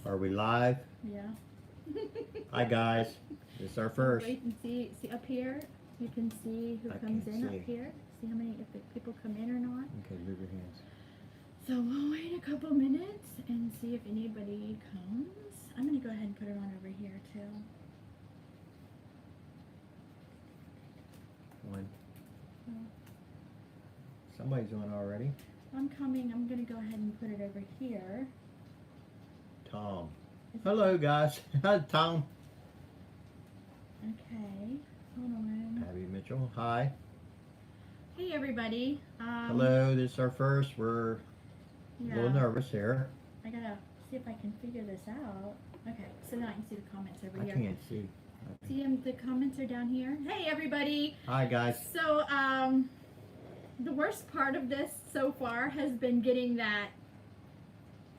Are we live? Yeah. Hi guys. This is our first. Wait and see up here. You can see who comes can't in see. up here. See how many, if the people come in or not. Okay, move your hands. So we'll wait a couple minutes and see if anybody comes. I'm gonna go ahead and put it on over here too. One. So Somebody's on already. I'm coming. I'm gonna go ahead and put it over here. Tom. Hello guys. Hi Tom. Okay. Hold on. Abby Mitchell. Hi. Hey everybody. Hello. This is our first. We're a little nervous here. I gotta see if I can figure this out. Okay, so now I can see the comments over here. I can't see. See the comments are down here. Hey everybody. Hi guys. So the worst part of this so far has been getting that,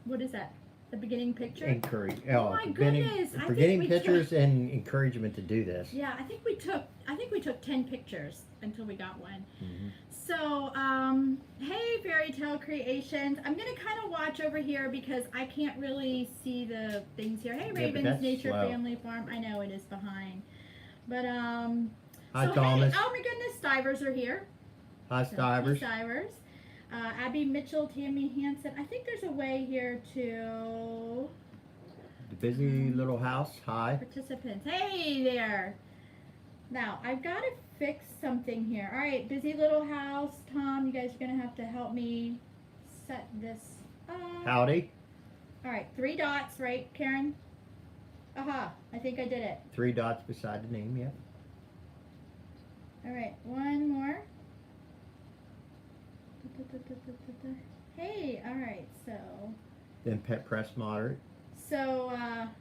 what is that? The beginning picture? Encourage. Oh my goodness. For getting pictures and encouragement to do this. Yeah, I think we took 10 pictures until we got one. Mm-hmm. So, hey Fairy Tale Creations. I'm gonna kind of watch over here because I can't really see the things here. Hey Ravens Nature slow. Family Farm. I know it is behind. But Hi so, Thomas. Hey, oh my goodness, Stivers are here. Hi Stivers. Stivers. Abby Mitchell, Tammy Hansen. I think there's a way here to The busy little house. Hi. participants. Hey there. Now, I've got to fix something here. All right, busy little house. Tom, you guys are going to have to help me set this up. Howdy. All right, 3 dots, right, Karen? Aha, I think I did it. 3 dots beside the name, yep. All right, one more. Hey, all right, so. Then pet press moderate. So,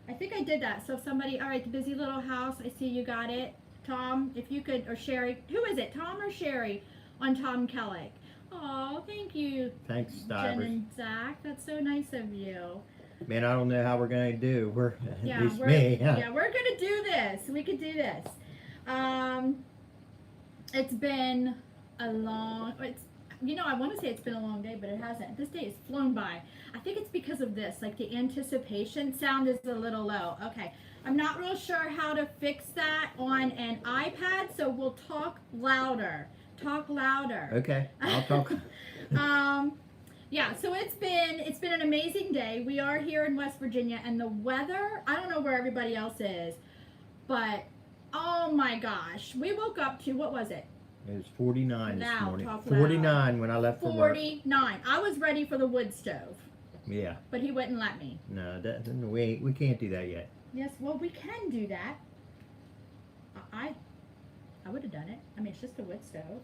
I think I did that. So if somebody, all right, the busy little house, I see you got it. Tom, if you could, or Sherry, who is it, Tom or Sherry, on Tom Kellick? Oh, thank you. Thanks, Jen Stivers. and Zach, that's so nice of you. Man, I don't know how we're gonna do. Yeah, At least me. Yeah, we're gonna do this. We could do this. It's been a long, I want to say it's been a long day, but it hasn't. This day has flown by. I think it's because of this, like the anticipation sound is a little low. Okay, I'm not real sure how to fix that on an iPad, so we'll talk louder. Talk louder. Okay, I'll talk. Yeah, so it's been an amazing day. We are here in West Virginia, and the weather, I don't know where everybody else is, but oh my gosh, we woke up to, what was it? It was 49 this Now, morning. talk 49 when I left for work. 49. I was ready for the wood stove, Yeah. but he wouldn't let me. No, we can't do that yet. Yes, well, we can do that. I would have done it. I mean, it's just a wood stove.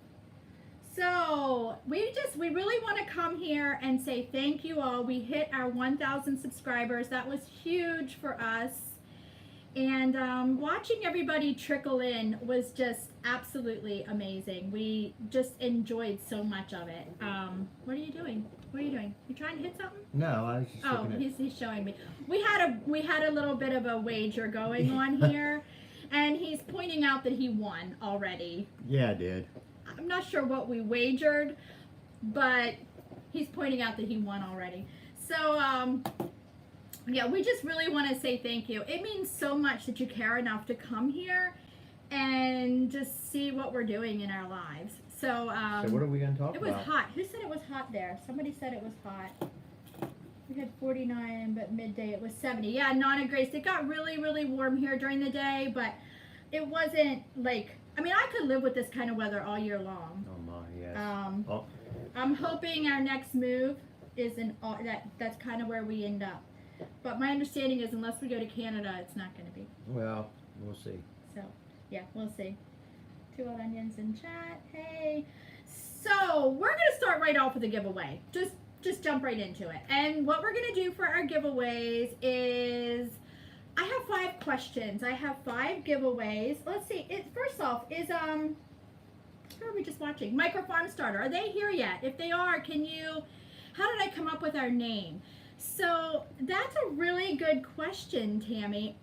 So we really want to come here and say thank you all. We hit our 1,000 subscribers. That was huge for us. And watching everybody trickle in was just absolutely amazing. We just enjoyed so much of it. What are you doing? What are you doing? You trying to hit something? No, I was just looking at... he's showing me. We had a little bit of a wager going on here, and he's pointing out that he won already. Yeah, I did. I'm not sure what we wagered, but he's pointing out that he won already. So, yeah, we just really want to say thank you. It means so much that you care enough to come here and just see what we're doing in our lives. So, so what are we going to talk about? It was about? hot. Who said it was hot there? Somebody said it was hot. We had 49, but midday it was 70. Yeah, Nana Grace, it got really, really warm here during the day, but it wasn't like, I mean, I could live with this kind of weather all year long. Oh my, yes. I'm hoping our next move is that's kind of where we end up. But my understanding is unless we go to Canada, it's not going to be. Well, we'll see. So, yeah, we'll see. 2 Old Onions in chat. Hey. So, we're going to start right off with a giveaway. Just jump right into it. And what we're going to do for our giveaways is, I have 5 questions. I have 5 giveaways. Let's see. First off, who are we just watching? Micro Farm Starter. Are they here yet? If they are, how did I come up with our name? So that's a really good question, Tammy.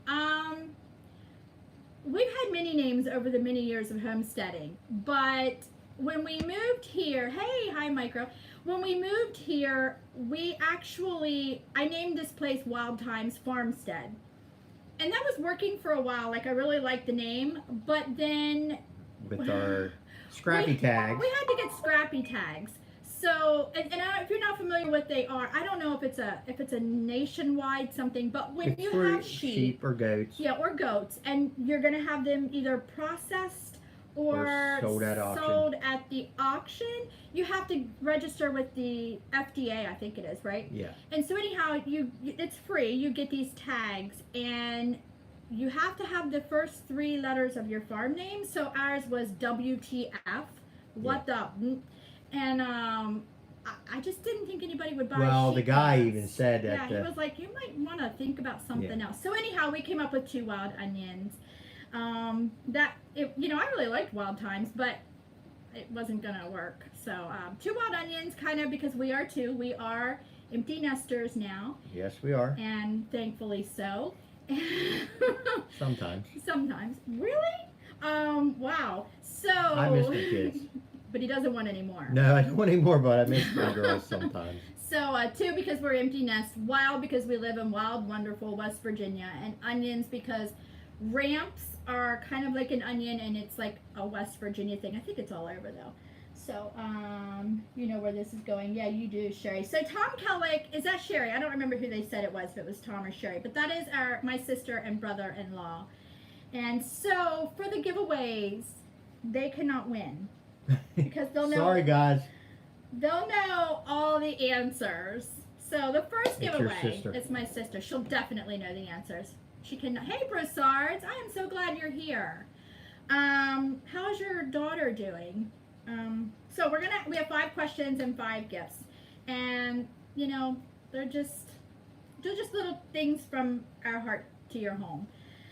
We've had many names over the many years of homesteading, but when we moved here, hi Micro. when we moved here, I named this place Wild Times Farmstead. And that was working for a while. Like, I really liked the name. But then With our scrappy tags. we had to get scrappy tags. So, and if you're not familiar with what they are, I don't know if it's a nationwide something, but when It's you for have sheep or goats. yeah, or goats, and you're gonna have them either processed or sold at the auction, you have to register with the FDA, I think it is, right? Yeah. And so anyhow, it's free. You get these tags, and you have to have the first 3 letters of your farm name. So ours was WTF. What the? And I just didn't think anybody would buy. Well, the sheep guy nuts. even said that. Yeah, he was like, you might want to think about something else. So anyhow, we came up with 2 wild onions. I really liked Wild Times, but it wasn't gonna work. So 2 wild onions, kind of, because we are empty nesters now, Yes, we are. and thankfully so. Sometimes. Really? Wow. So I miss the kids. But he doesn't want any more. No, I don't want any more, but I miss my girls sometimes. So 2 because we're empty nest, wild because we live in wild, wonderful West Virginia, and onions because ramps are kind of like an onion, and it's like a West Virginia thing. I think it's all over though. So you know where this is going. Yeah, you do, Sherry. So Tom Kellick, is that Sherry? I don't remember who they said it was, if it was Tom or Sherry, but that is my sister and brother-in-law. And so for the giveaways, they cannot win. Because they'll know. Sorry, guys. They'll know all the answers. So the first It's your giveaway sister. is my sister. She'll definitely know the answers. She can. Hey, Broussards, I am so glad you're here. How's your daughter doing? So we have 5 questions and 5 gifts, and they're just little things from our heart to your home.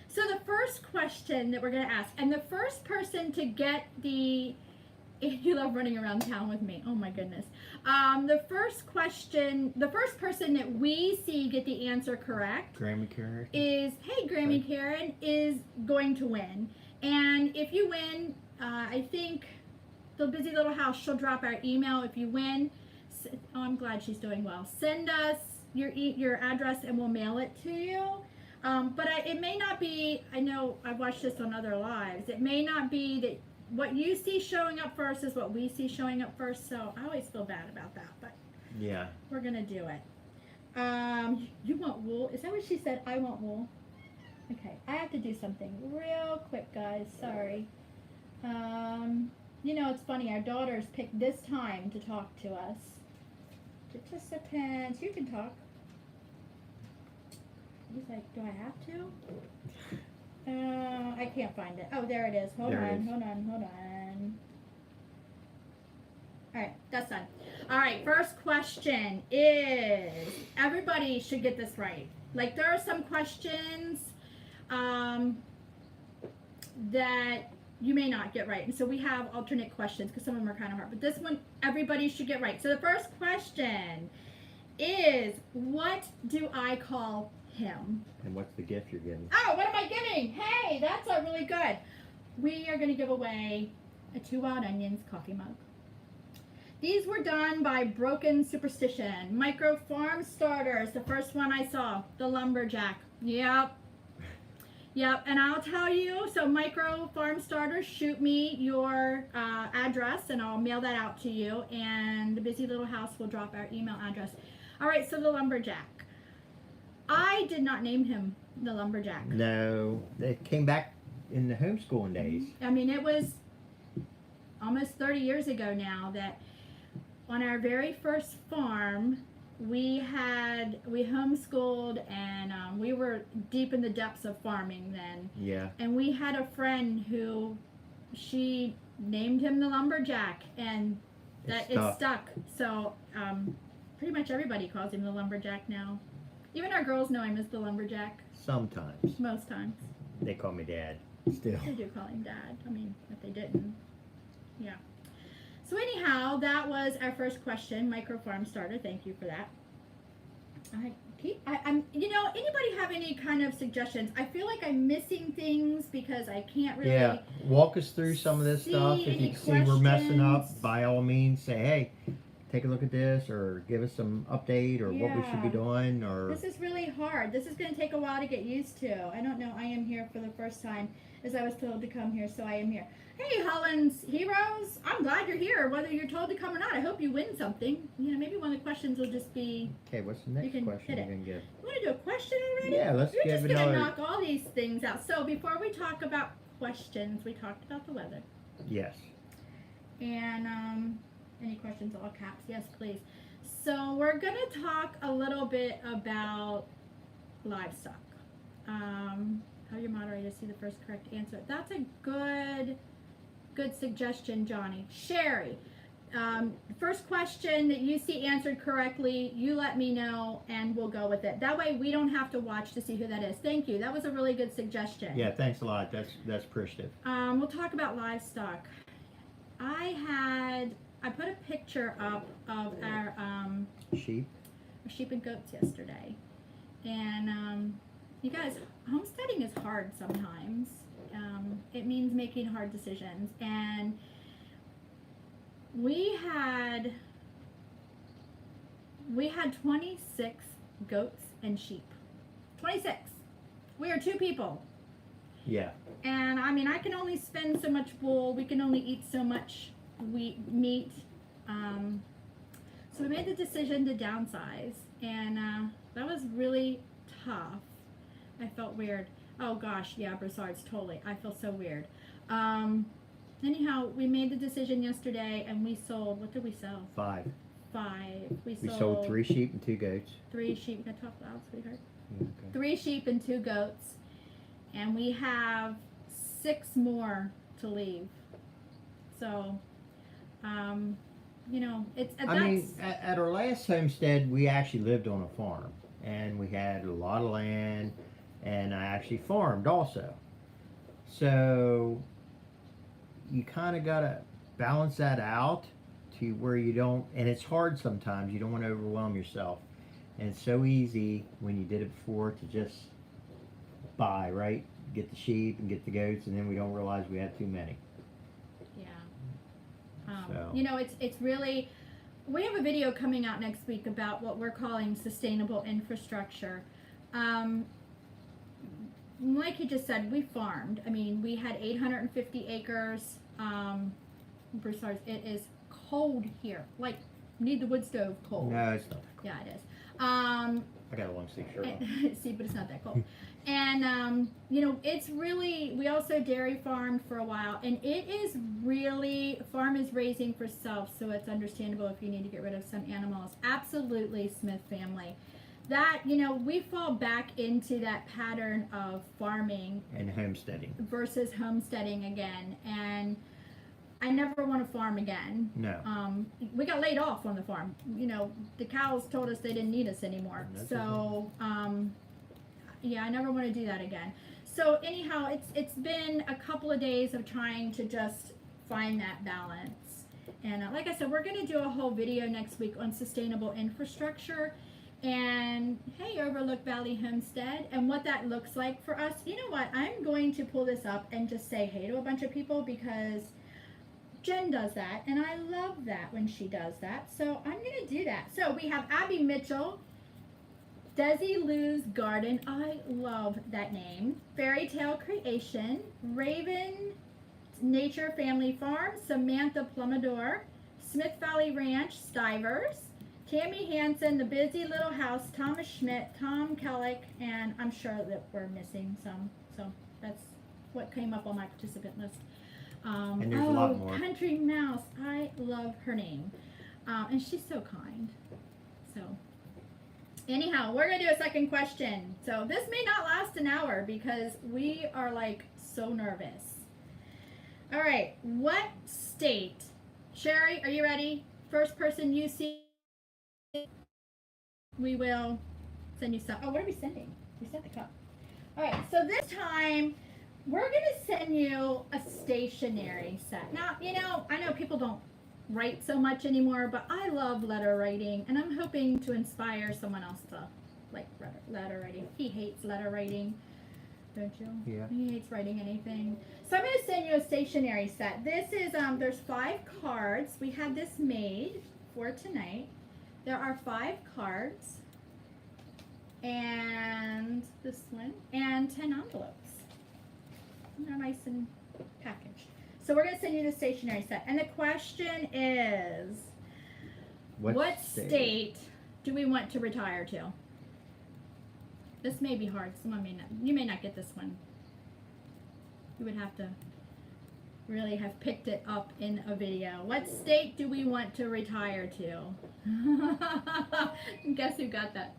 So the first question that we're gonna ask, and the first person to get the you love running around town with me. Oh my goodness. The first person that we see get the answer correct Grammy Karen. Grammy Karen is going to win. And if you win, I think the Busy Little House, she'll drop our email if you win. Oh, I'm glad she's doing well. Send us your address and we'll mail it to you. But it may not be, I know I've watched this on other lives, it may not be that what you see showing up first is what we see showing up first, so I always feel bad about that, but yeah, we're gonna do it. You want wool? Is that what she said? I want wool. Okay, I have to do something real quick, guys. Sorry. It's funny. Our daughters picked this time to talk to us. Participants, you can talk. He's like, do I have to? I can't find it. Oh, there it is. Hold on. All right, that's done. All right, first question is, everybody should get this right. Like, there are some questions that you may not get right. And so we have alternate questions because some of them are kind of hard. But this one, everybody should get right. So the first question is, what do I call him? And what's the gift you're getting? Oh, what am I giving? Hey, that's really good. We are going to give away a 2 Wild Onions coffee mug. These were done by Broken Superstition. Micro Farm Starters, the first one I saw, the Lumberjack. Yep. And I'll tell you, so Micro Farm Starters, shoot me your address and I'll mail that out to you, and the Busy Little House will drop our email address. All right, so the Lumberjack. I did not name him the Lumberjack. No, it came back in the homeschooling days. I mean, it was almost 30 years ago now that on our very first farm, we homeschooled, and we were deep in the depths of farming then. Yeah. And we had a friend who, she named him the Lumberjack, and that it stuck. So pretty much everybody calls him the Lumberjack now. Even our girls know him as the Lumberjack. Sometimes. Most times. They call me Dad. Still. They do call him Dad. I mean, if they didn't. Yeah. So anyhow, that was our first question, Micro Farm Starter. Thank you for that. Anybody have any kind of suggestions? I feel like I'm missing things because I can't really. Yeah, walk us through some of this stuff. If you see we're messing up, by all means, say, hey, take a look at this or give us some update or what we should be Yeah. doing or This is really hard. This is going to take a while to get used to. I don't know. I am here for the first time, as I was told to come here, so I am here. Hey, Holland's Heroes. I'm glad you're here, whether you're told to come or not. I hope you win something. You know, maybe one of the questions will just be, okay, what's the next can question hit you're it. gonna give? you want to do a question already? Yeah, let's You're give just going to another. knock all these things out. So before we talk about questions, we talked about the weather. Yes. And any questions, all caps? Yes, please. So we're going to talk a little bit about livestock. How your moderator see the first correct answer? That's a good suggestion, Johnny. Sherry, first question that you see answered correctly, you let me know and we'll go with it. That way we don't have to watch to see who that is. Thank you. That was a really good suggestion. Yeah, thanks a lot. That's appreciative. We'll talk about livestock. I put a picture up of our Sheep. sheep and goats yesterday. And you guys, homesteading is hard sometimes. It means making hard decisions. And we had 26 goats and sheep. 26. We are 2 people. Yeah. And I mean, I can only spend so much wool. We can only eat so much meat. So we made the decision to downsize, and that was really tough. I felt weird. Oh gosh, yeah, Broussard's totally. I feel so weird. Anyhow, we made the decision yesterday, and we sold. What did we sell? 5. 5. We sold 3 sheep and 2 goats. 3 sheep. Can I talk loud, sweetheart? Yeah, okay. 3 sheep and 2 goats, and we have 6 more to leave. So, you know, it's. I mean, at our last homestead, we actually lived on a farm, and we had a lot of land, and I actually farmed also. So, you kind of got to balance that out to where you don't, and it's hard sometimes. You don't want to overwhelm yourself. And it's so easy when you did it before to just buy, right? Get the sheep and get the goats, and then we don't realize we have too many. So. You know, it's really, we have a video coming out next week about what we're calling sustainable infrastructure. Like he just said, we farmed. I mean, we had 850 acres. Broussard's, it is cold here. Like, need the wood stove cold. No, it's not that cold. Yeah, it is. I got a long sleeve shirt on. See, but it's not that cold. And, you know, it's really, we also dairy farmed for a while, and it is really, farm is raising for self, so it's understandable if you need to get rid of some animals. Absolutely, Smith family. That, you know, we fall back into that pattern of farming And homesteading. versus homesteading again, and I never want to farm again. No. We got laid off on the farm. You know, the cows told us they didn't need us anymore. That's So, yeah, I never want to do that again. So anyhow, it's been a couple of days of trying to just find that balance. And like I said, we're going to do a whole video next week on sustainable infrastructure. And hey, Overlook Valley Homestead, and what that looks like for us. You know what? I'm going to pull this up and just say hey to a bunch of people because Jen does that, and I love that when she does that. So I'm going to do that. So we have Abby Mitchell, Desi Lou's Garden. I love that name. Fairy Tale Creation, Raven Nature Family Farm, Samantha Plumidor, Smith Valley Ranch, Stivers, Tammy Hansen, The Busy Little House, Thomas Schmidt, Tom Kellick, and I'm sure that we're missing some. So that's what came up on my participant list. And there's a lot more. Country Mouse. I love her name. And she's so kind. So, anyhow, we're going to do a second question. So, this may not last an hour because we are like so nervous. All right. What state? Sherry, are you ready? First person you see, we will send you some. Oh, what are we sending? We sent the cup. All right. So, this time, we're going to send you a stationery set. Now, you know, I know people don't write so much anymore, but I love letter writing, and I'm hoping to inspire someone else to like letter writing. He hates letter writing, don't you? Yeah. He hates writing anything. So I'm going to send you a stationery set. This is, there's 5 cards. We had this made for tonight. There are 5 cards, and this one, and 10 envelopes. They're nice and packaged. So we're going to send you the stationery set. And the question is, what state do we want to retire to? This may be hard. Someone may not. You may not get this one. You would have to really have picked it up in a video. What state do we want to retire to? Guess who got that?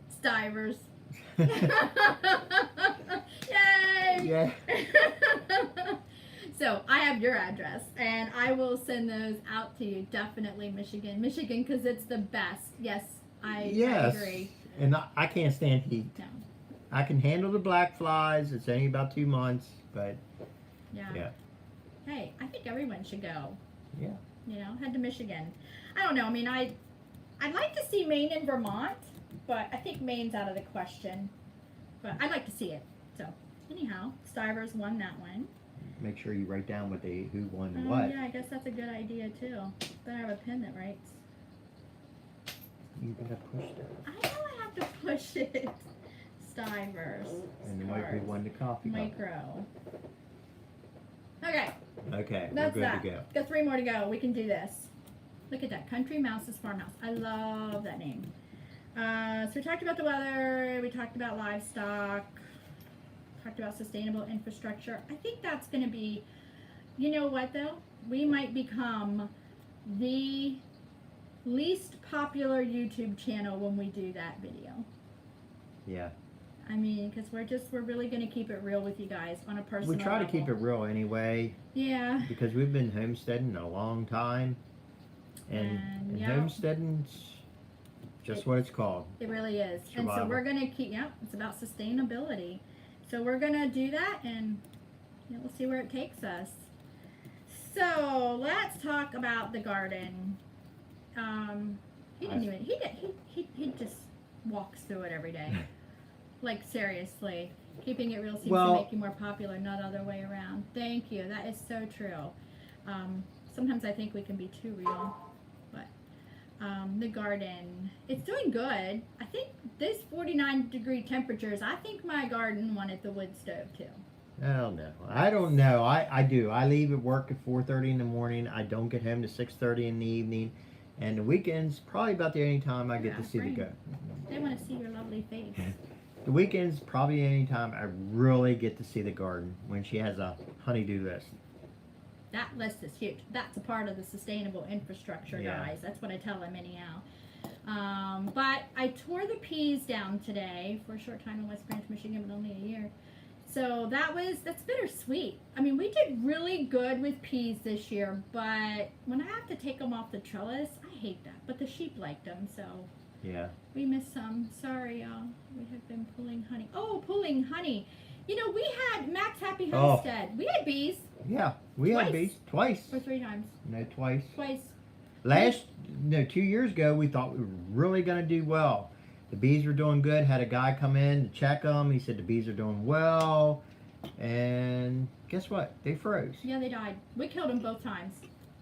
Stivers. Yay! Yeah. So I have your address, and I will send those out to you. Definitely Michigan, because it's the best. Yes, I agree. And I can't stand heat. No. I can handle the black flies. It's only about 2 months, but yeah. Hey, I think everyone should go. Yeah. You know, head to Michigan. I don't know. I mean, I'd like to see Maine and Vermont, but I think Maine's out of the question. But I'd like to see it. So anyhow, Stivers won that one. Make sure you write down who won what. Yeah, I guess that's a good idea too. Better have a pen that writes. You gotta push that. I know I have to push it. Stivers. And there might be one to copy. Micro. Okay. Okay, That's we're good that. to go. Got 3 more to go. We can do this. Look at that. Country Mouse's Farmhouse. I love that name. So we talked about the weather. We talked about livestock. Talked about sustainable infrastructure. I think that's going to be, you know what though? We might become the least popular YouTube channel when we do that video. Yeah. I mean, because we're really going to keep it real with you guys on a personal We try to level. keep it real anyway. Yeah. Because we've been homesteading a long time. And yeah. homesteading's just what it's called. It really is. Survival. And so we're going to keep, it's about sustainability. So we're going to do that, and we'll see where it takes us. So let's talk about the garden. He didn't even, he just walks through it every day. Like, seriously. Keeping it real seems to make you more popular, not other way around. Thank you. That is so true. Sometimes I think we can be too real. But the garden, it's doing good. I think this 49-degree temperatures, I think my garden wanted the wood stove too. Oh, no. I don't know. I do. I leave at work at 4:30 in the morning. I don't get home to 6:30 in the evening. And the weekends, probably about the only time I get to see the garden. They want to see your lovely face. The weekends, probably any time I really get to see the garden, when she has a honey-do list. That list is huge. That's a part of the sustainable infrastructure, guys. That's what I tell them anyhow. But I tore the peas down today for a short time in West Branch, Michigan, but only a year. So that's bittersweet. I mean, we did really good with peas this year, but when I have to take them off the trellis, I hate that. But the sheep liked them, so yeah, we missed some. Sorry, y'all. We have been pulling honey. Oh, pulling honey. You know, we had Max Happy Homestead. We had bees. Yeah, we had bees twice. Or 3 times. No, twice. Twice. 2 years ago, we thought we were really going to do well. The bees were doing good. Had a guy come in to check them. He said the bees are doing well. And guess what? They froze. Yeah, they died. We killed them both times.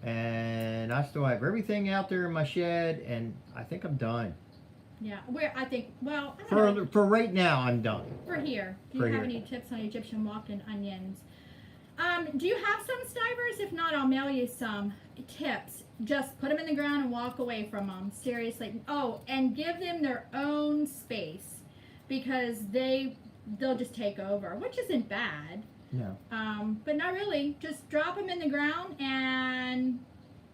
And I still have everything out there in my shed, and I think I'm done. Yeah, I think, well, for right now, I'm done. For here. Do you have any tips on Egyptian walk-in onions? Do you have some Stivers? If not, I'll mail you some tips. Just put them in the ground and walk away from them. Seriously. Oh, and give them their own space, because they'll just take over, which isn't bad. No. But not really. Just drop them in the ground and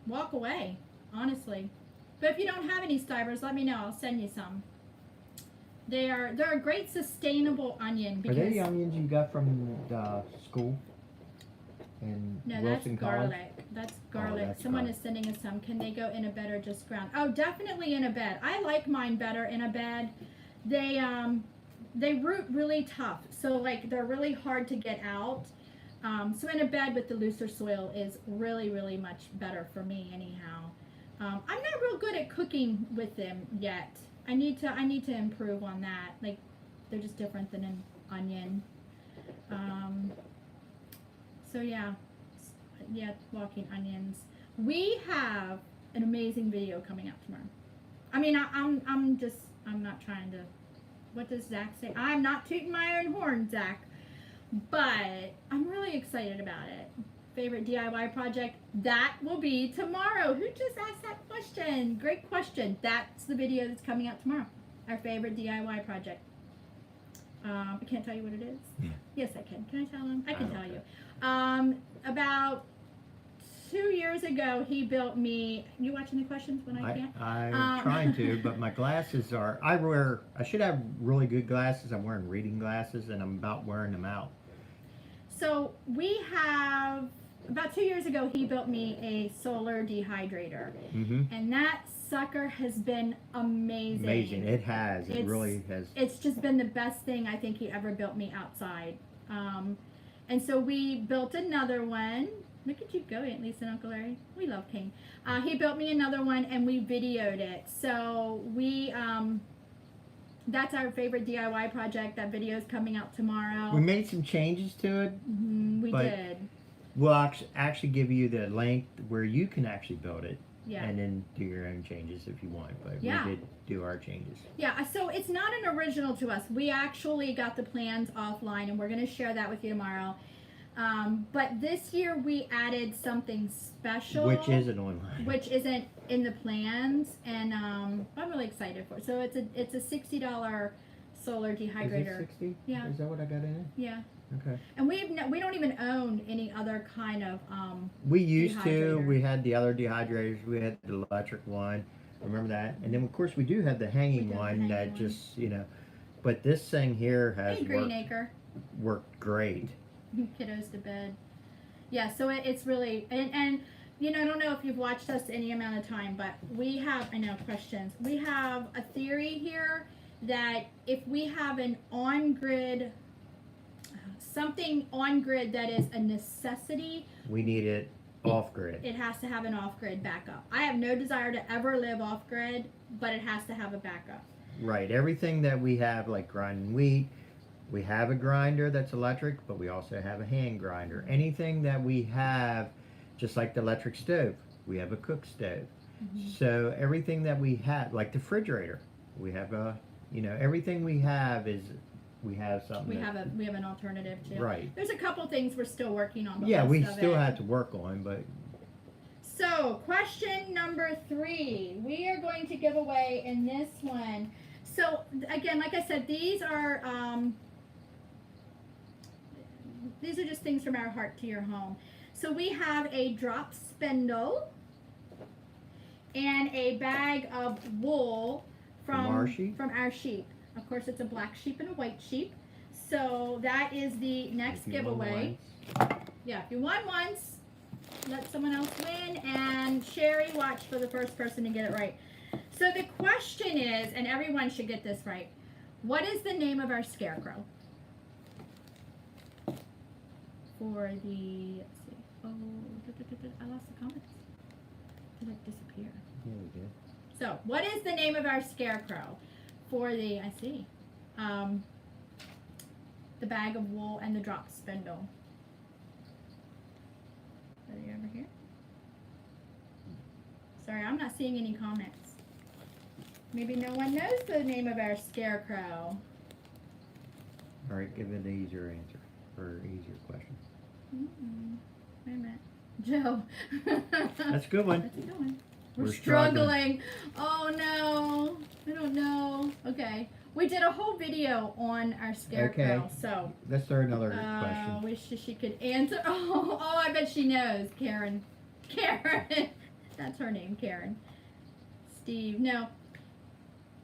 walk away, honestly. But if you don't have any Stivers, let me know. I'll send you some. They're a great sustainable onion. Are they the onions you got from the school? No, Wilson that's garlic. That's garlic. That's Someone garlic. is sending us some. Can they go in a bed or just ground? Oh, definitely in a bed. I like mine better in a bed. They root really tough, so like they're really hard to get out. So in a bed with the looser soil is really, really much better for me anyhow. I'm not real good at cooking with them yet. I need to improve on that. Like, they're just different than an onion. So yeah, walking onions. We have an amazing video coming out tomorrow. I mean, I'm not trying to, what does Zach say? I'm not tooting my own horn, Zach, but I'm really excited about it. Favorite DIY project? That will be tomorrow. Who just asked that question? Great question. That's the video that's coming out tomorrow. Our favorite DIY project. I can't tell you what it is. Yeah. Yes, I can. Can I tell him? I can tell care. you. About 2 years ago, he built me. You watching the questions when I can't? I'm trying to, but my glasses are. I should have really good glasses. I'm wearing reading glasses, and I'm about wearing them out. So we have. About 2 years ago, he built me a solar dehydrator, and that sucker has been amazing. Amazing, it has. It really has. It's just been the best thing I think he ever built me outside. And so we built another one. Look at you go, Aunt Lisa and Uncle Larry. We love King. He built me another one, and we videoed it. So we. That's our favorite DIY project. That video is coming out tomorrow. We made some changes to it. We did. We'll actually give you the link where you can actually build it. Yeah. And then do your own changes if you want. But Yeah. we did do our changes. Yeah, so it's not an original to us. We actually got the plans offline, and we're going to share that with you tomorrow. But this year we added something special. Which isn't online. Which isn't in the plans. And I'm really excited for it. So it's a $60 solar dehydrator. Is it 60? Yeah. Is that what I got in it? Yeah. Okay. And we don't even own any other kind of we used to. dehydrator. We had the other dehydrators. We had the electric one. Remember that? And then of course we do have the hanging We do have the one hanging that one. just but this thing here has Hey, Greenacre. worked great. Kiddos to bed. Yeah, so it's really and I don't know if you've watched us any amount of time, but we have questions. We have a theory here that if we have an on-grid something on grid that is a necessity, We need it off grid. it has to have an off-grid backup. I have no desire to ever live off-grid, but it has to have a backup. Right. Everything that we have, like grinding wheat, we have a grinder that's electric, but we also have a hand grinder. Anything that we have, just like the electric stove, we have a cook stove. So everything that we have, like the refrigerator, we have everything we have is, we have something. We have an alternative too. Right. There's a couple things we're still working on. But Yeah, we most of still it- have to work on, but So, question number 3. We are going to give away in this one. So, again, like I said, these are just things from our heart to your home. So, we have a drop spindle and a bag of wool From our sheep? From our sheep. Of course, it's a black sheep and a white sheep. So, that is the next if you won giveaway. once, Yeah, if you won once, let someone else win, and Sherry, watch for the first person to get it right. So the question is, and everyone should get this right, what is the name of our scarecrow? For the, let's see, I lost the comments. Did it disappear? Yeah, we did. So, what is the name of our scarecrow? For the, the bag of wool and the drop spindle. Are you over here? Sorry, I'm not seeing any comments. Maybe no one knows the name of our scarecrow. All right, give it an easier answer or easier question. Wait a minute. Joe. That's a good one. That's a good one. We're We're struggling. Oh no. I don't know. Okay. We did a whole video on our scarecrow, Okay. so Let's start another question. wish she could answer. Oh, I bet she knows. Karen. Karen. That's her name, Karen. Steve. No.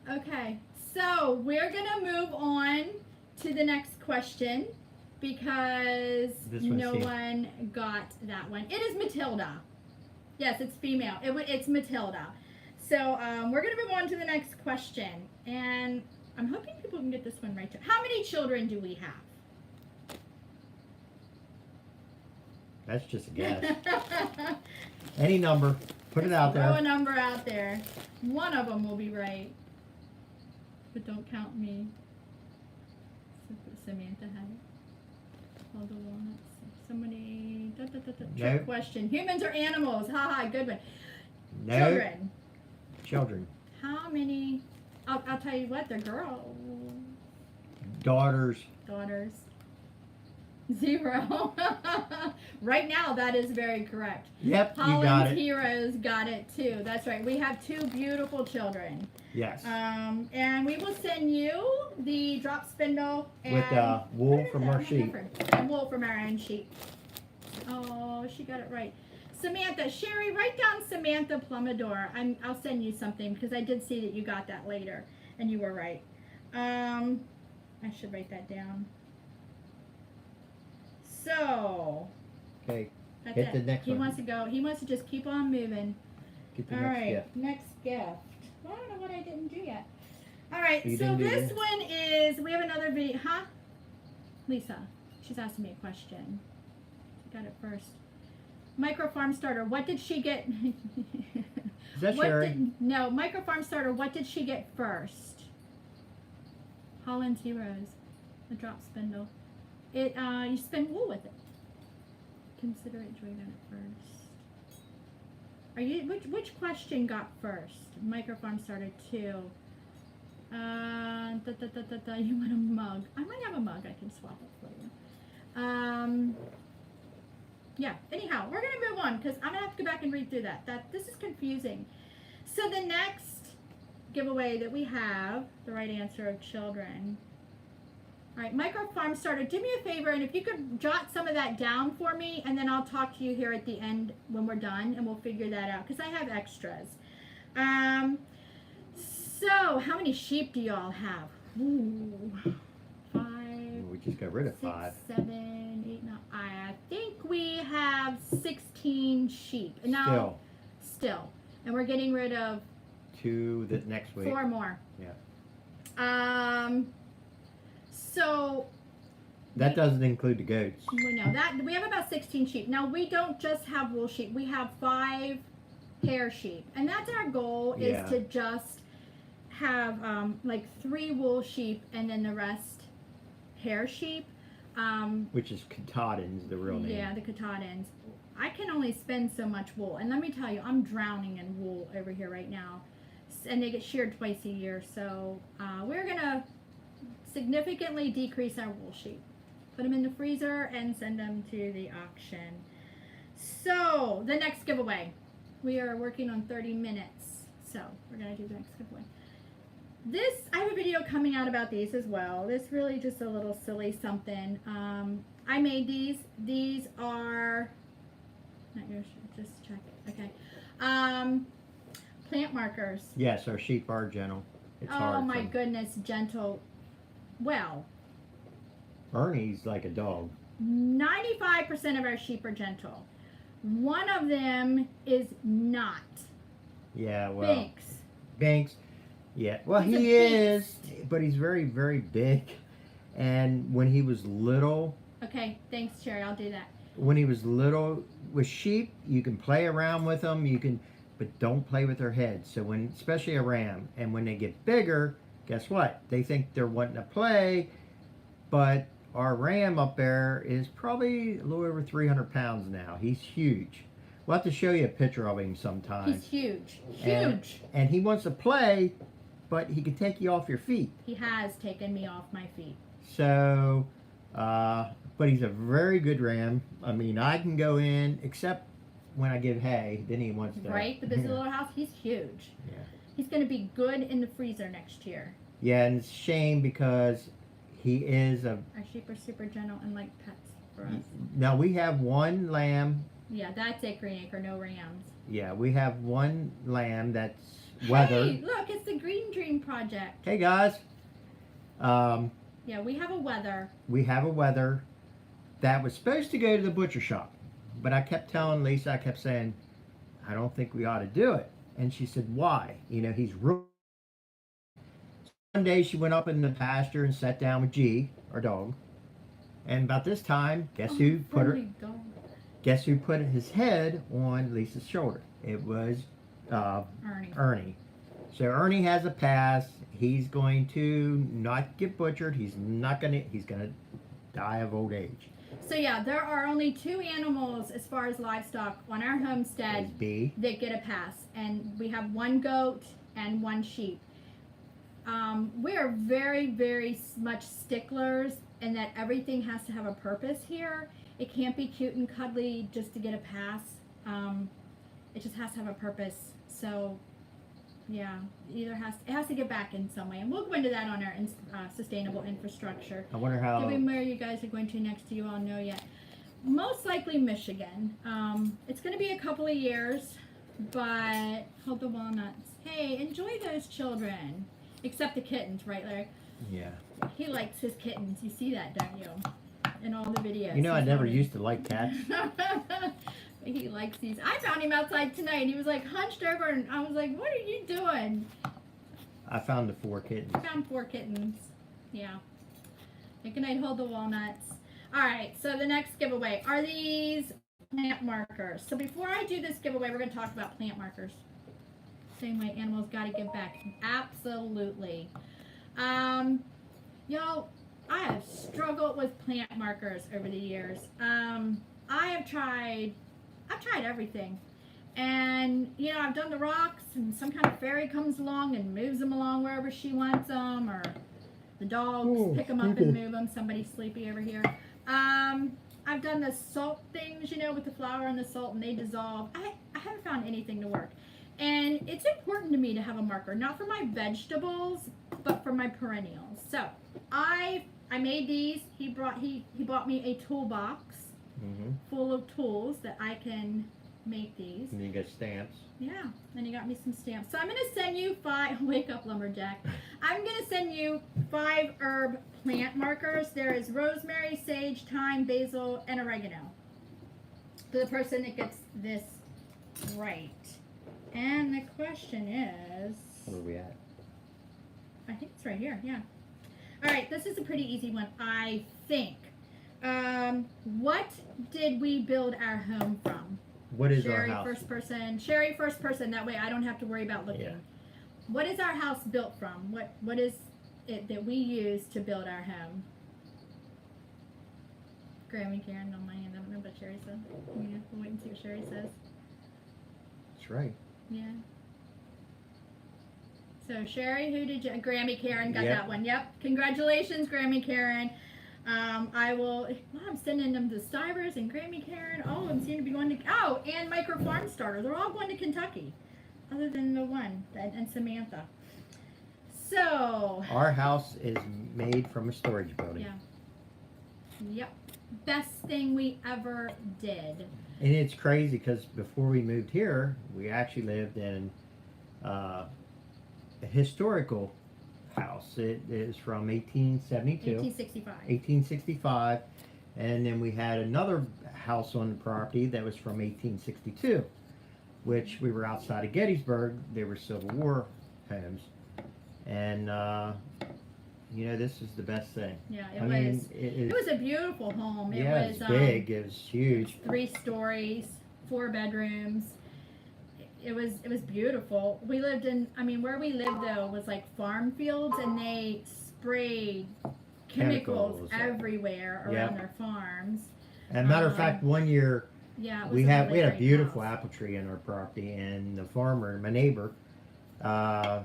Okay. So we're gonna move on to the next question because This one's no safe. one got that one. It is Matilda. Yes, it's female. It's Matilda. So we're gonna move on to the next question, and I'm hoping people can get this one right too. How many children do we have? That's just a guess. Any number. Put it out Throw a there. number out there. One of them will be right. But don't count me. Samantha had it. All the walnuts. Somebody. Trick Nope. question. Humans or animals? Haha, good one. No. Children. How many? I'll tell you what, they're girls. Daughters. 0. Right now, that is very correct. Yep, you got Holland's it. Heroes got it too. That's right. We have 2 beautiful children. Yes. And we will send you the drop spindle and With wool from our sheep. And wool from our own sheep. Oh, she got it right. Samantha, Sherry, write down Samantha Plumidor. I'll send you something because I did see that you got that later, and you were right. I should write that down. So. Okay. That's Get it. the next He one. wants to go. He wants to just keep on moving. Get the All next right, gift. next gift. Well, I don't know what I didn't do yet. All right, You so didn't do this this? one is, we have another video, huh? Lisa, she's asking me a question. Got it first. Micro farm starter, what did she get? Is that Sherry? No, micro farm starter, what did she get first? Holland's Heroes, the drop spindle. It, you spin wool with it. Consider it joy got it first. Are you, which question got first? Micro farm starter 2. You want a mug. I might have a mug. I can swap it for you. Yeah, anyhow, we're going to move on because I'm going to have to go back and read through that. This is confusing. So the next giveaway that we have, the right answer of children. All right, micro farm starter, do me a favor, and if you could jot some of that down for me, and then I'll talk to you here at the end when we're done, and we'll figure that out because I have extras. So, how many sheep do y'all have? Ooh, 5. We just got rid of 6, 5. 7, 8, 9. I think we have 16 sheep. And now, still. And we're getting rid of 2 the next week. 4 more. Yeah. So that doesn't include the goats. we know that we have about 16 sheep. Now we don't just have wool sheep. We have 5 hair sheep, and that's our goal is to just have like 3 wool sheep and then the rest hair sheep. Which is Katahdin's, the real name. Yeah, the Katahdins. I can only spend so much wool, and let me tell you, I'm drowning in wool over here right now, and they get sheared twice a year. So we're gonna significantly decrease our wool sheep, put them in the freezer, and send them to the auction. So the next giveaway, we are working on 30 minutes, so we're gonna do the next giveaway. This, I have a video coming out about these as well. This really just a little silly something. I made these. These are not yours. Just check it. Okay. Plant markers. Yes, our sheep are gentle. It's hard. Oh my goodness, gentle. Well, Ernie's like a dog. 95% of our sheep are gentle. One of them is not. Yeah, well. Binks. Binks. Yeah. Well, He's he a is, but he's very, very big. And when he was little. Okay, thanks, Sherry. I'll do that. When he was little, with sheep, you can play around with them. You can, but don't play with their heads. So when, especially a ram, and when they get bigger, guess what? They think they're wanting to play, but our ram up there is probably a little over 300 pounds now. He's huge. We'll have to show you a picture of him sometime. He's huge. Huge. And he wants to play, but he can take you off your feet. He has taken me off my feet. So, but he's a very good ram. I mean, I can go in, except when I give hay, then he wants to. Right? The busy little house, he's huge. Yeah. He's going to be good in the freezer next year. Yeah, and it's a shame because he is a. Our sheep are super gentle and like pets for us. Now we have one lamb. Yeah, that's it, Green Acre, no rams. Yeah, we have one lamb that's weathered. Hey, look, it's the Green Dream Project. Hey guys. Yeah, we have a weather. We have a weather that was supposed to go to the butcher shop, but I kept telling Lisa, I kept saying, I don't think we ought to do it. And she said, why? You know, he's real. One day she went up in the pasture and sat down with G, our dog. And about this time, guess who put his head on Lisa's shoulder? It was Ernie. So Ernie has a pass. He's going to not get butchered. He's gonna die of old age. So yeah, there are only 2 animals as far as livestock on our Is homestead B. that get a pass, and we have 1 goat and 1 sheep. We are very, very much sticklers in that everything has to have a purpose here. It can't be cute and cuddly just to get a pass. It just has to have a purpose. So, yeah, it has to get back in some way, and we'll go into that on our sustainable infrastructure. I wonder how. Give me where you guys are going to next. Do you all know yet? Most likely Michigan. It's going to be a couple of years, but hold the walnuts. Hey, enjoy those children. Except the kittens, right, Larry? Yeah. He likes his kittens. You see that, don't you? In all the videos. You know, I He's never funny. used to like cats. He likes these. I found him outside tonight. He was like hunched over, and I was like, "What are you doing?" I found the 4 kittens. I found 4 kittens. Yeah. Good night. Hold the walnuts. All right. So the next giveaway are these plant markers. So before I do this giveaway, we're going to talk about plant markers. Same way animals got to give back. Absolutely. Y'all, I have struggled with plant markers over the years. I've tried everything. And, you know, I've done the rocks, and some kind of fairy comes along and moves them along wherever she wants them, or the dogs pick them up and move them. Somebody's sleepy over here. I've done the salt things, you know, with the flour and the salt, and they dissolve. I haven't found anything to work. And it's important to me to have a marker, not for my vegetables, but for my perennials. So I made these. He bought me a toolbox full of tools that I can make these. And you get stamps. Yeah, and he got me some stamps. So I'm going to send you 5, wake up lumberjack. I'm going to send you 5 herb plant markers. There is rosemary, sage, thyme, basil, and oregano. For the person that gets this right. And the question is... Where are we at? I think it's right here, yeah. All right, this is a pretty easy one, I think. What did we build our home from? What is Sherry, our house? first person. Sherry, first person. That way I don't have to worry about looking. Yeah. What is our house built from? What is it that we use to build our home? Graham and Karen on my hand. I don't know what Sherry said. Yeah, we'll wait and see what Sherry says. That's right. Yeah. So Sherry, who did you? Grammy Karen got Yep. that one. Yep. Congratulations, Grammy Karen. I will. I'm sending them to Stivers and Grammy Karen. All of them seem to be going to. Oh, and Micro Farm Starter. They're all going to Kentucky, other than the one and Samantha. So. Our house is made from a storage building. Yeah. Yep. Best thing we ever did. And it's crazy because before we moved here, we actually lived in a historical house. It is from 1872. 1865. 1865. And then we had another house on the property that was from 1862, which we were outside of Gettysburg. They were Civil War homes. And, you know, this is the best thing. Yeah, it was a beautiful home. It yeah, was it's big. It was huge. 3 stories, 4 bedrooms. It was beautiful. We lived in, where we lived though was like farm fields, and they sprayed chemicals everywhere around their farms. And matter of fact, one year yeah, we had a beautiful apple tree in our property, and the farmer, my neighbor,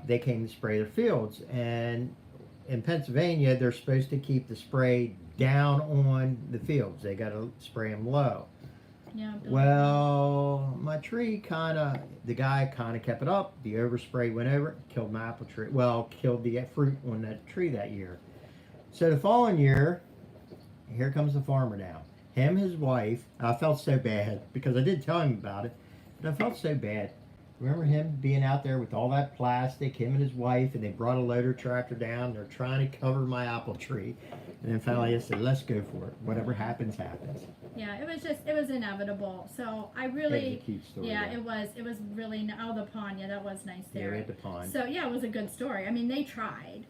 they came to spray their fields. And in Pennsylvania, they're supposed to keep the spray down on the fields. They got to spray them low. Yeah. Well, my tree the guy kept it up. The overspray went over it, killed my apple tree. Well, killed the fruit on that tree that year. So the following year, here comes the farmer now. Him, his wife. I felt so bad because I did tell him about it, but I felt so bad. Remember him being out there with all that plastic, him and his wife, and they brought a loader tractor down. They're trying to cover my apple tree. And then finally I said, let's go for it. Whatever happens, happens. Yeah, it was inevitable. So I really, It was a cute story, yeah, it was really, the pond, yeah, that was nice there. Yeah, we had the pond. So yeah, it was a good story. They tried.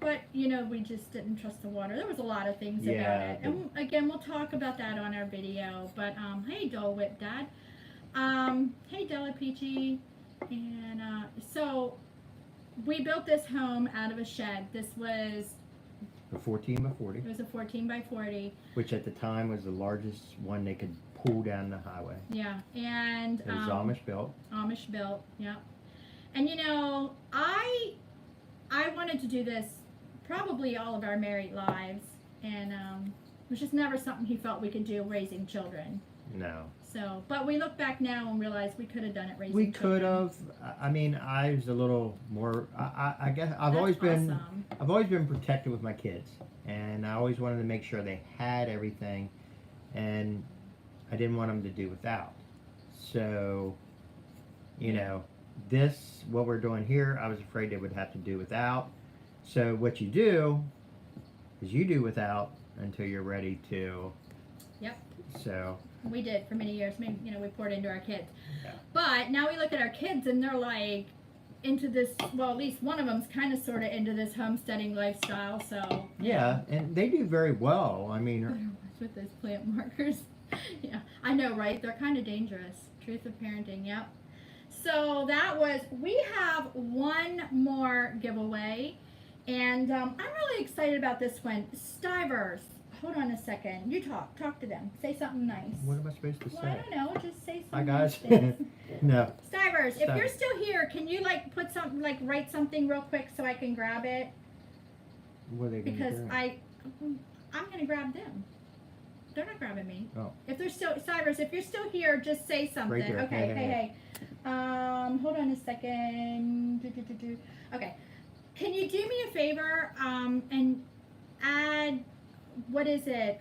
But, we just didn't trust the water. There was a lot of things about it. And again, we'll talk about that on our video. But, hey, Dole Whip Dad. Hey, Della Peachy. And, so we built this home out of a shed. This was A 14 by 40, It was a 14 by 40. which at the time was the largest one they could pull down the highway. Yeah, and It was Amish built. Amish built, yeah. And you know, I wanted to do this probably all of our married lives, and it was just never something he felt we could do raising children. No. So, but we look back now and realize we could have done it raising We children. could have. I mean, I was a little more. I guess I've That's always been. awesome. I've always been protective with my kids, and I always wanted to make sure they had everything, and I didn't want them to do without. So, you know, what we're doing here, I was afraid they would have to do without. So what you do is you do without until you're ready to. Yep. So. We did for many years. Maybe, you know, we poured into our kids. Yeah. But now we look at our kids and they're like into this, well, at least one of them's kind of sort of into this homesteading lifestyle. So. Yeah, and they do very well. I mean. With those plant markers. Yeah, I know, right? They're kind of dangerous. Truth of parenting, yep. So we have one more giveaway. And I'm really excited about this one. Stivers. Hold on a second. You talk to them. Say something nice. What am I supposed to say? Well, I don't know. Just say something. Hi guys. Nice. No. Stivers, if you're still here, can you put something, write something real quick so I can grab it? What are they gonna Because do? I'm gonna grab them. They're not grabbing me. Oh. If they're still Stivers, if you're still here, just say something. Right there. Okay. Hey. Hold on a second. Okay. Can you do me a favor? And add. What is it?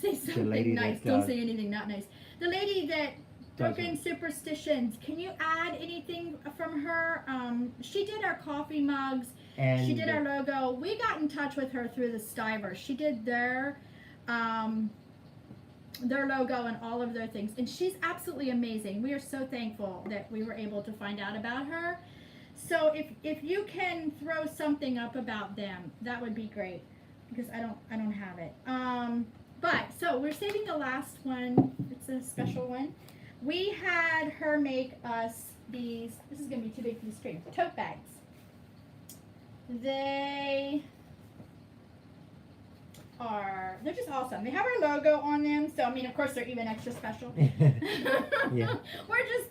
Say something nice. Don't say anything not nice. The lady that Broken Superstitions. Can you add anything from her? She did our coffee mugs. And She did our logo. We got in touch with her through the Stivers. She did their logo and all of their things. And she's absolutely amazing. We are so thankful that we were able to find out about her. So if you can throw something up about them, that would be great. Because I don't have it. But so we're saving the last one. It's a special one. We had her make us these. This is gonna be too big for the screen. Tote bags. They're just awesome. They have our logo on them, so I mean, of course, they're even extra special. Yeah. We're just,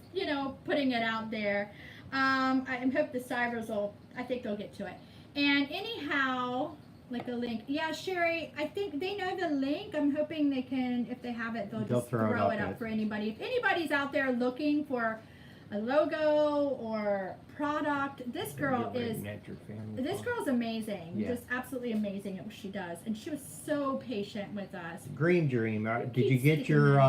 putting it out there. I hope the Stivers I think they'll get to it. And anyhow, like a link. Yeah, Sherry, I think they know the link. I'm hoping they can, if they have it, they'll just throw it up for anybody. If anybody's out there looking for a logo or product, this girl is amazing. Yeah. Just absolutely amazing at what she does. And she was so patient with us. Green Dream. Did you get your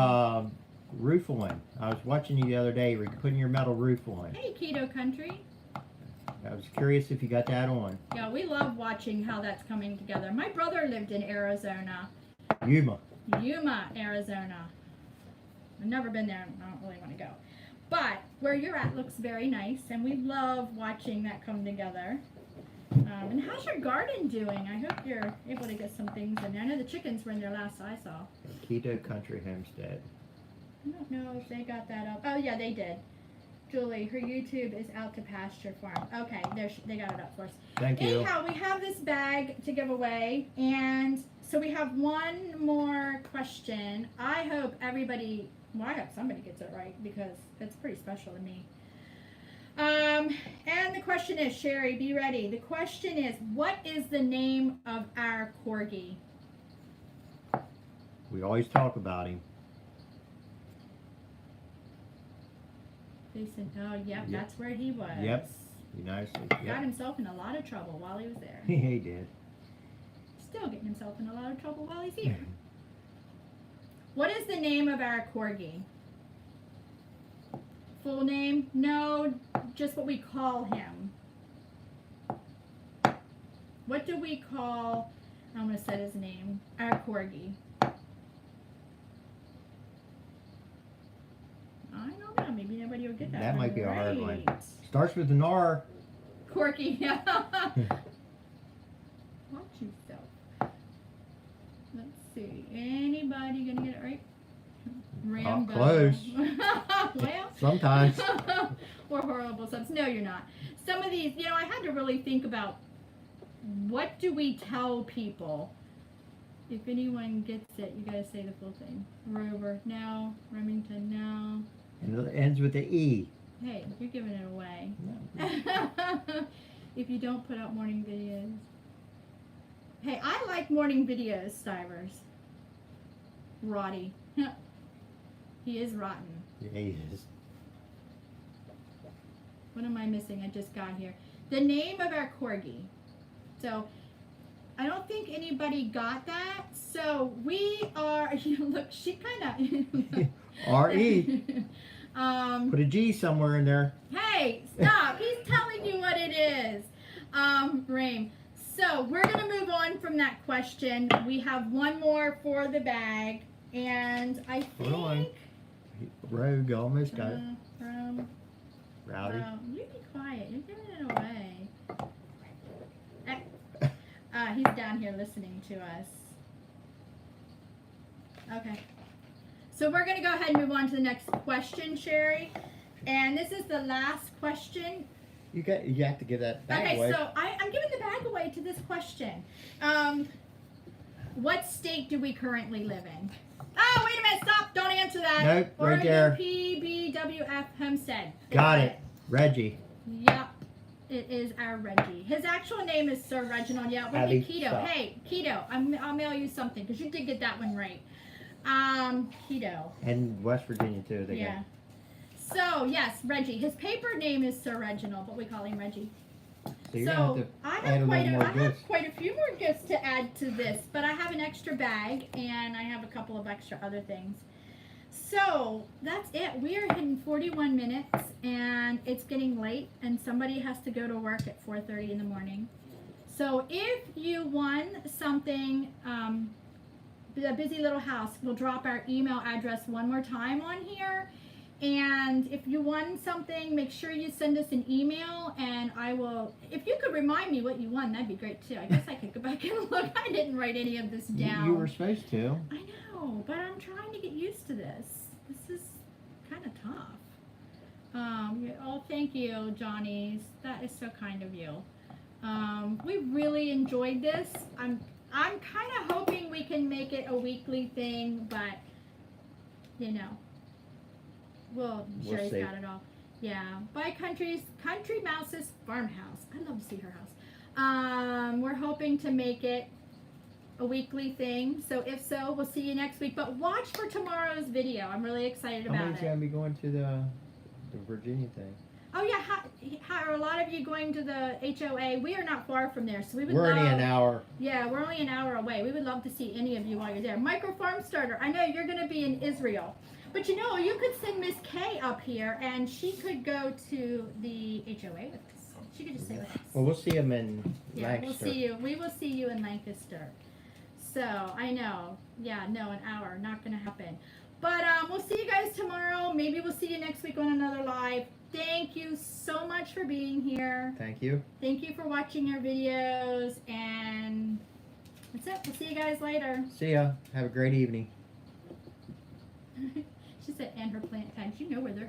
roof on? I was watching you the other day. You were putting your metal roof on. Hey, Keto Country. I was curious if you got that on. Yeah, we love watching how that's coming together. My brother lived in Arizona. Yuma, Arizona. I've never been there. I don't really want to go. But where you're at looks very nice, and we love watching that come together. And how's your garden doing? I hope you're able to get some things in there. I know the chickens were in there last I saw. Keto Country Homestead. I don't know if they got that up. Oh, yeah, they did. Julie, her YouTube is Out to Pasture Farm. Okay, they got it up for us. Thank you. Anyhow, we have this bag to give away, and so we have one more question. I hope everybody, I hope somebody gets it right because it's pretty special to me. And the question is, Sherry, be ready. The question is, what is the name of our corgi? We always talk about him. They said, oh, yep, that's where he was. Yep. United States. Got Yep. himself in a lot of trouble while he was there. He did. Still getting himself in a lot of trouble while he's here. What is the name of our corgi? Full name? No, just what we call him. What do we call, I'm going to set his name, our corgi? I don't know, maybe nobody will get that. That might be a hard one. right. Starts with an R. Corky, yeah. Watch yourself. Let's see. Anybody gonna get it right? Rambo. Close. Well, Sometimes. we're horrible subs. No, you're not. Some of these, I had to really think about What do we tell people? If anyone gets it, you gotta say the full thing. Rover, no. Remington, no. And it ends with the E. Hey, you're giving it away. No. If you don't put out morning videos. Hey, I like morning videos, Stivers. Roddy. He is rotten. Yeah, he is. What am I missing? I just got here. The name of our corgi. So, I don't think anybody got that. So, we are, look, she kind of. R-E. Put a G somewhere in there. Hey, stop. He's telling you what it is. Rain. So, we're going to move on from that question. We have one more for the bag. And I think. Hold on. Rogue almost got it. From. Rowdy. You be quiet. You're giving it away. He's down here listening to us. Okay. So we're going to go ahead and move on to the next question, Sherry. And this is the last question. You have to give that bag Okay, away. so I'm giving the bag away to this question. What state do we currently live in? Oh, wait a minute. Stop. Don't answer that. Nope, right there. PBWF Homestead. Got it. Reggie. Yep. It is our Reggie. His actual name is Sir Reginald. Yeah, it would be Keto. Stop. Hey, Keto, I'll mail you something because you did get that one right. Keto. And West Virginia, too. They Yeah. So, yes, Reggie. His paper name is Sir Reginald, but we call him Reggie. got. So you're So, going to I add have a little more I have gifts. quite a few more gifts to add to this, but I have an extra bag and I have a couple of extra other things. So that's it. We are hitting 41 minutes and it's getting late and somebody has to go to work at 4:30 in the morning. So if you won something, the Busy Little House will drop our email address one more time on here. And if you won something, make sure you send us an email and I will, if you could remind me what you won, that'd be great too. I guess I could go back and look. I didn't write any of this down. You were supposed to. I know, but I'm trying to get used to this. This is kind of tough. Oh, thank you, Johnny's. That is so kind of you. We really enjoyed this. I'm kind of hoping we can make it a weekly thing, but you know. Well, We'll Sherry's see. got it all. Yeah. By Country Mouse's farmhouse. I'd love to see her house. We're hoping to make it a weekly thing. So if so, we'll see you next week. But watch for tomorrow's video. I'm really excited How about many's it. going to be going to the Virginia thing? Oh yeah, how are a lot of you going to the HOA? We are not far from there, so we would We're love. only an hour. Yeah, we're only an hour away. We would love to see any of you while you're there. Micro Farm Starter. I know you're going to be in Israel. But you know, you could send Miss Kay up here, and she could go to the HOA with us. She could just stay with us. Well, we'll see him in Yeah, Lancaster. we'll see you. We will see you in Lancaster. So I know. Yeah, no, an hour, not gonna happen. But we'll see you guys tomorrow. Maybe we'll see you next week on another live. Thank you so much for being here. Thank you. Thank you for watching our videos, and that's it. We'll see you guys later. See ya. Have a great evening. She said, and her plant tags. You know where they're